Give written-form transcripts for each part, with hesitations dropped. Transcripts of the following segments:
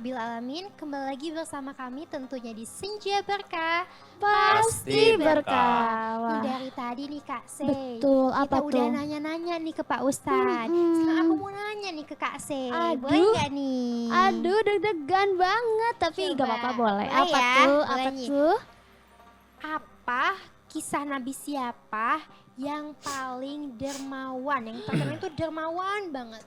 Rabbil Alamin. Kembali lagi bersama kami tentunya di Senja Berkah. Pasti berkah. Nih Wah, dari tadi nih Kak Sey, betul. kita Apa udah tuh? nanya-nanya nih ke Pak Ustadz. Sekarang aku mau nanya nih ke Kak Sey, boleh Aduh, nggak nih? aduh, deg-degan banget. Tapi gak Coba, apa-apa, boleh. boleh Apa ya, tuh? boleh Apa nih. tuh? Apa kisah Nabi siapa yang paling dermawan, yang terkenal itu dermawan banget?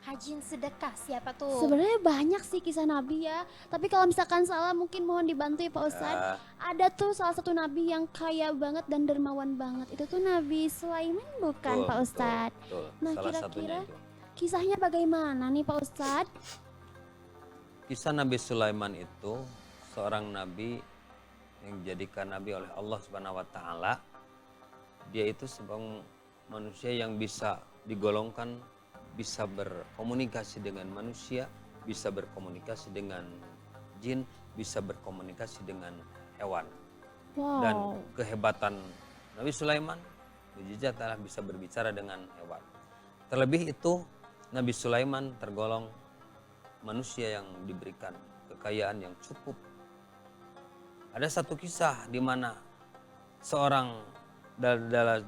Rajin sedekah siapa tuh? Sebenarnya banyak sih kisah Nabi ya. Tapi kalau misalkan salah mungkin mohon dibantu ya Pak Ustadz. Ya, Ada tuh salah satu Nabi yang kaya banget dan dermawan banget. Itu tuh Nabi Sulaiman bukan Pak Ustadz? betul. Nah, Salah satunya kira-kira itu. kisahnya bagaimana nih Pak Ustadz? Kisah Nabi Sulaiman itu seorang nabi yang dijadikan nabi oleh Allah Subhanahu wa taala. Dia itu seorang manusia yang bisa digolongkan bisa berkomunikasi dengan manusia, bisa berkomunikasi dengan jin, bisa berkomunikasi dengan hewan. Dan Wow. kehebatan Nabi Sulaiman, mujizat adalah bisa berbicara dengan hewan. Terlebih itu Nabi Sulaiman tergolong manusia yang diberikan kekayaan yang cukup. Ada satu kisah di mana seorang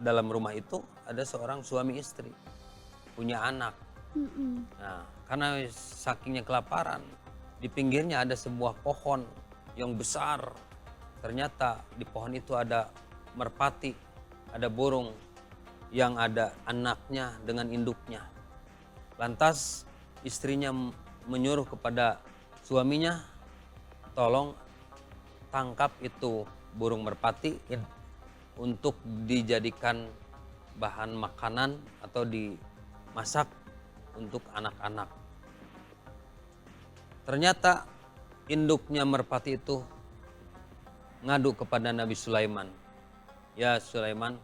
dalam rumah itu ada seorang suami istri punya anak. Nah, karena sakingnya kelaparan, di pinggirnya ada sebuah pohon yang besar. Ternyata di pohon itu ada merpati, ada burung yang ada anaknya dengan induknya. Lantas istrinya menyuruh kepada suaminya, tolong tangkap itu burung merpati untuk dijadikan bahan makanan atau dimasak untuk anak-anak. Ternyata induknya merpati itu ngadu kepada Nabi Sulaiman. Ya Sulaiman,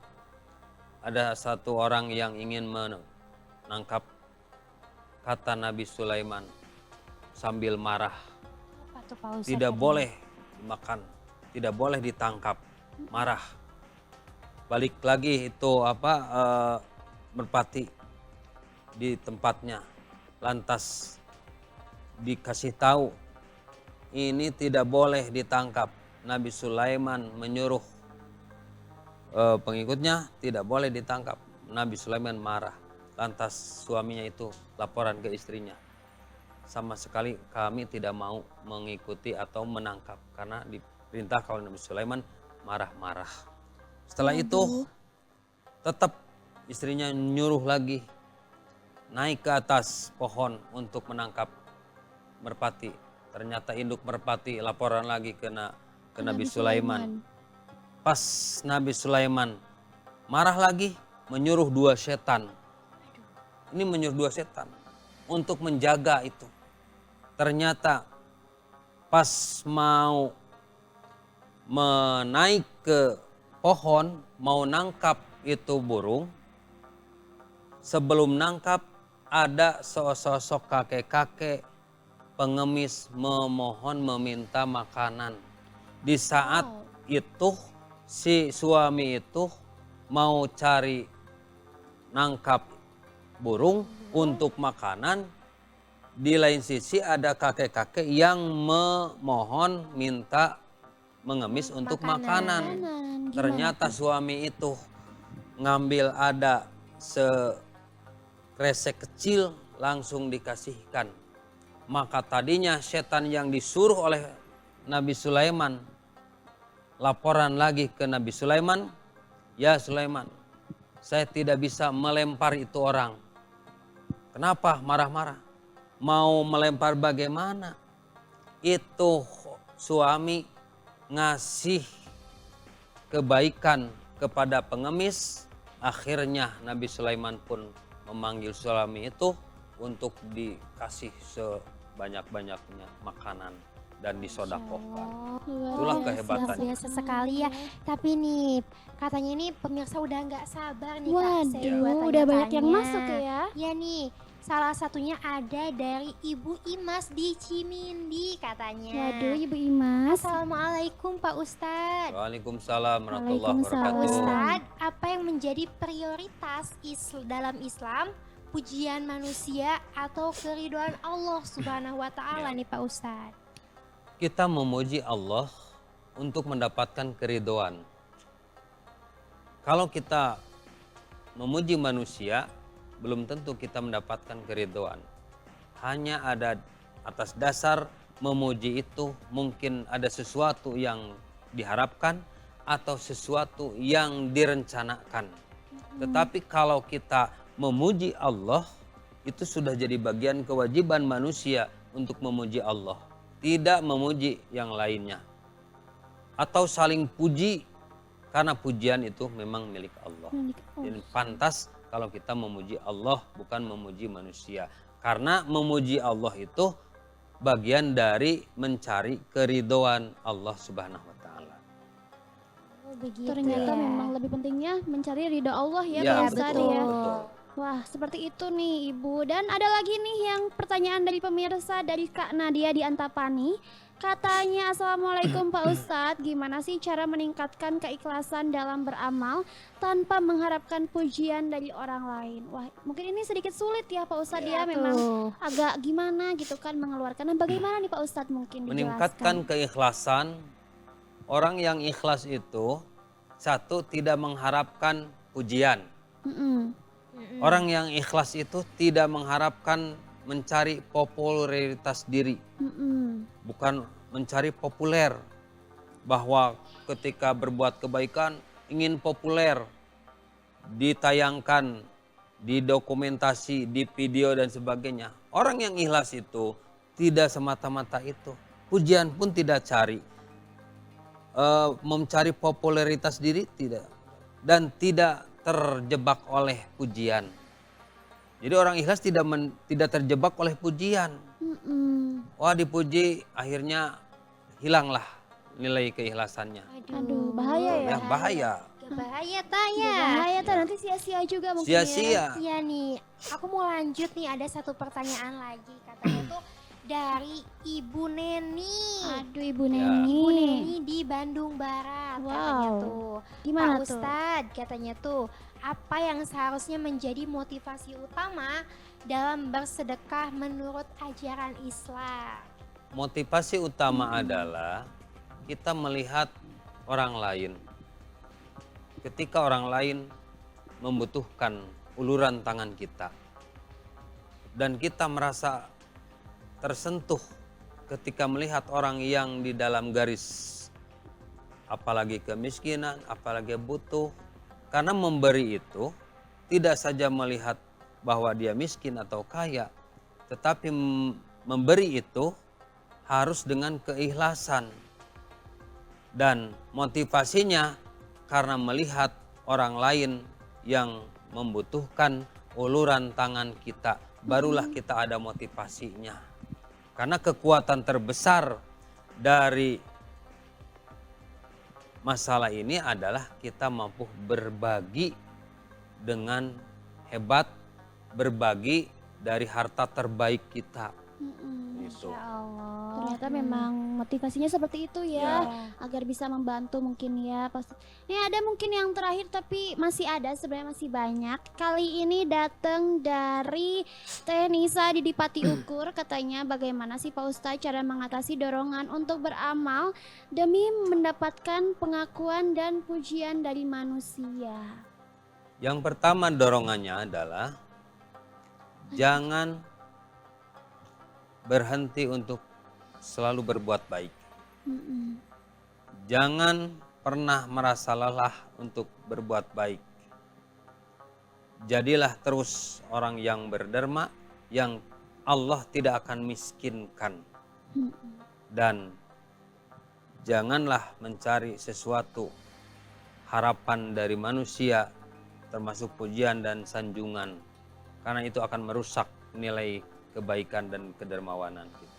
ada satu orang yang ingin menangkap, kata Nabi Sulaiman sambil marah. Apa tuh Pak Ustadz? Tidak boleh dimakan, tidak boleh ditangkap, marah. Balik lagi itu merpati di tempatnya, lantas dikasih tahu ini tidak boleh ditangkap. Nabi Sulaiman menyuruh pengikutnya tidak boleh ditangkap. Nabi Sulaiman marah, lantas suaminya itu laporan ke istrinya, sama sekali kami tidak mau mengikuti atau menangkap karena diperintah kalau Nabi Sulaiman marah-marah. Setelah itu tetap istrinya nyuruh lagi naik ke atas pohon untuk menangkap merpati. Ternyata induk merpati laporan lagi ke Nabi Sulaiman. Pas Nabi Sulaiman marah lagi, menyuruh dua setan. Ini menyuruh dua setan untuk menjaga itu. Ternyata pas mau menaik ke pohon, mau nangkap itu burung, sebelum nangkap ada sosok kakek-kakek pengemis memohon meminta makanan. Di saat itu si suami itu mau cari nangkap burung untuk makanan, di lain sisi ada kakek-kakek yang memohon minta mengemis untuk makanan. Gimana Ternyata suami itu ngambil ada sekresek kecil langsung dikasihkan. Maka tadinya setan yang disuruh oleh Nabi Sulaiman laporan lagi ke Nabi Sulaiman, ya Sulaiman, saya tidak bisa melempar itu orang. Kenapa marah-marah? Mau melempar bagaimana? Itu suami ngasih kebaikan kepada pengemis. Akhirnya Nabi Sulaiman pun memanggil suami itu untuk dikasih sebanyak-banyaknya makanan dan disodakohkan. Itulah Luar kehebatannya. biasa sekali ya. Tapi nih katanya ini pemirsa udah nggak sabar nih Kak Sey Waduh, buat udah banyak yang tanya-tanya. masuk ya. Ya nih, salah satunya ada dari Ibu Imas di Cimindi katanya. Waduh, Ibu Imas. Assalamualaikum Pak Ustadz. Waalaikumsalam warahmatullahi Waalaikumsalam. wabarakatuh. Ustadz, apa yang menjadi prioritas dalam Islam pujian manusia atau keridhaan Allah Subhanahu wa taala nih Pak Ustadz? Kita memuji Allah untuk mendapatkan keridhaan. Kalau kita memuji manusia, belum tentu kita mendapatkan keridhaan. Hanya ada atas dasar memuji itu mungkin ada sesuatu yang diharapkan atau sesuatu yang direncanakan. Tetapi kalau kita memuji Allah, itu sudah jadi bagian kewajiban manusia untuk memuji Allah, tidak memuji yang lainnya. Atau saling puji, karena pujian itu memang milik Allah. Jadi pantas kalau kita memuji Allah, bukan memuji manusia. Karena memuji Allah itu bagian dari mencari keridhaan Allah Subhanahu wa taala. Oh, begitu Ternyata ya. memang lebih pentingnya mencari ridho Allah ya Ya, Pak Ustadz betul, ya. betul. Wah, seperti itu nih Ibu. Dan ada lagi nih yang pertanyaan dari pemirsa dari Kak Nadia di Antapani. Katanya, Assalamualaikum Pak Ustadz, gimana sih cara meningkatkan keikhlasan dalam beramal tanpa mengharapkan pujian dari orang lain? Wah, mungkin ini sedikit sulit ya Pak Ustadz ya, memang agak gimana gitu kan mengeluarkan. Nah, bagaimana nih Pak Ustadz mungkin Meningkatkan dijelaskan? keikhlasan, orang yang ikhlas itu satu tidak mengharapkan pujian. Mm-mm. Orang yang ikhlas itu tidak mengharapkan mencari popularitas diri, Mm-mm. bukan mencari populer. Bahwa ketika berbuat kebaikan ingin populer, ditayangkan, didokumentasi, di video dan sebagainya. Orang yang ikhlas itu tidak semata-mata itu. Pujian pun tidak cari. Mencari popularitas diri tidak. Dan tidak terjebak oleh pujian. Jadi orang ikhlas tidak terjebak oleh pujian. Mm-mm. Wah, dipuji akhirnya hilanglah nilai keikhlasannya. Aduh, bahaya ya. Ya, bahaya. Gak bahaya tak ya? Bahaya tuh, nanti sia-sia juga mungkin Sia-sia. Iya nih, aku mau lanjut nih, ada satu pertanyaan lagi. Katanya tuh dari Ibu Neni. Aduh, Ibu Ya. Neni. Ibu Neni di Bandung Barat katanya Wow. tuh. Gimana Pak tuh? Ustadz katanya tuh, apa yang seharusnya menjadi motivasi utama dalam bersedekah menurut ajaran Islam? Motivasi utama adalah kita melihat orang lain. Ketika orang lain membutuhkan uluran tangan kita. Dan kita merasa tersentuh ketika melihat orang yang di dalam garis, apalagi kemiskinan, apalagi butuh. Karena memberi itu tidak saja melihat bahwa dia miskin atau kaya, tetapi memberi itu harus dengan keikhlasan. Dan motivasinya karena melihat orang lain yang membutuhkan uluran tangan kita, barulah kita ada motivasinya. Karena kekuatan terbesar dari masalah ini adalah kita mampu berbagi dengan hebat, berbagi dari harta terbaik kita. Gitu. Masya Allah. Ternyata memang motivasinya seperti itu ya, agar bisa membantu mungkin ya. Pasti. Ini ada mungkin yang terakhir tapi masih ada, sebenarnya masih banyak. Kali ini datang dari Teh Nisa di Dipati Ukur, katanya bagaimana sih Pak Ustadz cara mengatasi dorongan untuk beramal demi mendapatkan pengakuan dan pujian dari manusia. Yang pertama dorongannya adalah jangan berhenti untuk selalu berbuat baik. Mm-mm. Jangan pernah merasa lelah untuk berbuat baik. Jadilah terus orang yang berderma, yang Allah tidak akan miskinkan. Dan janganlah mencari sesuatu harapan dari manusia, termasuk pujian dan sanjungan. Karena itu akan merusak nilai kebaikan dan kedermawanan kita.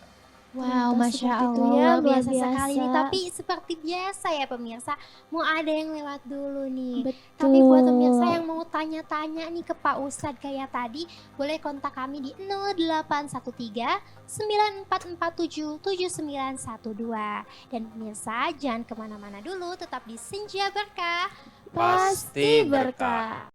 Wow, Ternyata Masya seperti itu Allah, ya, luar luar biasa sekali nih. biasa. Tapi seperti biasa ya pemirsa, mau ada yang lewat dulu nih. Betul. Tapi buat pemirsa yang mau tanya-tanya nih ke Pak Ustadz kayak tadi, boleh kontak kami di 0813 9447 7912. Dan pemirsa jangan kemana-mana dulu, tetap di Senja Berkah. Pasti berkah.